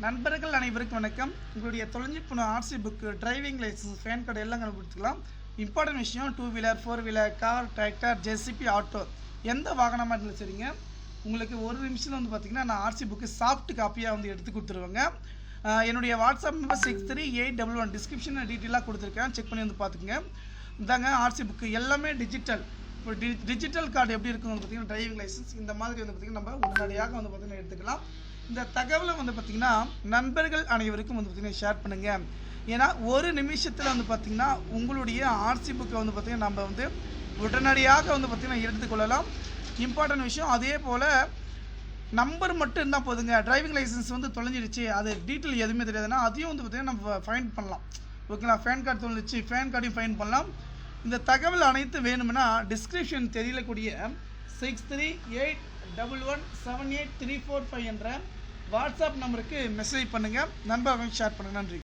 நண்பர்கள் அனைவருக்கும் வணக்கம். உங்களுடைய தொலைஞ்சு போன RC book, driving licence, PAN card எல்லாம் கண்டுபிடிச்சிக்கலாம். இம்பார்ட்டன்ட் விஷயம், 2 wheeler 4 wheeler car, tractor, JCB, auto எந்த வாகனமாக இருந்தாலும் சரிங்க, உங்களுக்கு ஒரு நிமிஷத்தில் வந்து பார்த்திங்கன்னா நான் ஆர்சி புக்கு சாஃப்ட் காப்பியாக வந்து எடுத்து கொடுத்துருவேங்க. என்னுடைய வாட்ஸ்அப் நம்பர் 638111 டிஸ்கிரிப்ஷனில் டீட்டெயிலாக கொடுத்துருக்கேன், செக் பண்ணி வந்து பார்த்துக்குங்க. இதாங்க ஆர்சி புக்கு, எல்லாமே டிஜிட்டல். இப்போ டிஜிட்டல் கார்டு எப்படி இருக்குன்னு வந்து பார்த்திங்கன்னா டிரைவிங் லைசன்ஸ் இந்த மாதிரி வந்து பார்த்திங்கன்னா நம்ம உடனடியாக வந்து பார்த்திங்கன்னா எடுத்துக்கலாம். இந்த தகவலை வந்து பார்த்திங்கன்னா நண்பர்கள் அனைவருக்கும் வந்து பார்த்திங்கன்னா ஷேர் பண்ணுங்கள். ஏன்னா ஒரு நிமிஷத்தில் வந்து பார்த்திங்கன்னா உங்களுடைய ஆர்சி புக்கை வந்து பார்த்திங்கன்னா நம்ம வந்து உடனடியாக வந்து பார்த்திங்கன்னா எடுத்துக்கொள்ளலாம். இம்பார்ட்டன்ட் விஷயம், அதே போல் நம்பர் மட்டும் இருந்தால் போதுங்க. டிரைவிங் லைசன்ஸ் வந்து தொலைஞ்சிடுச்சு, அது டீட்டெயில் எதுவுமே தெரியாதுன்னா அதையும் வந்து பார்த்திங்கன்னா நம்ம ஃபைன் பண்ணலாம். ஓகேங்களா? பேன் கார்டு தொலைஞ்சிச்சு, பேன் கார்டையும் ஃபைன் பண்ணலாம். இந்த தகவல் அனைத்து வேணும்னா டிஸ்கிரிப்ஷன் தெரியக்கூடிய 6381178345 என்ற வாட்ஸ்அப் நம்பருக்கு மெசேஜ் பண்ணுங்கள். நண்பர்களுக்கு ஷேர் பண்ணுங்கள். நன்றி.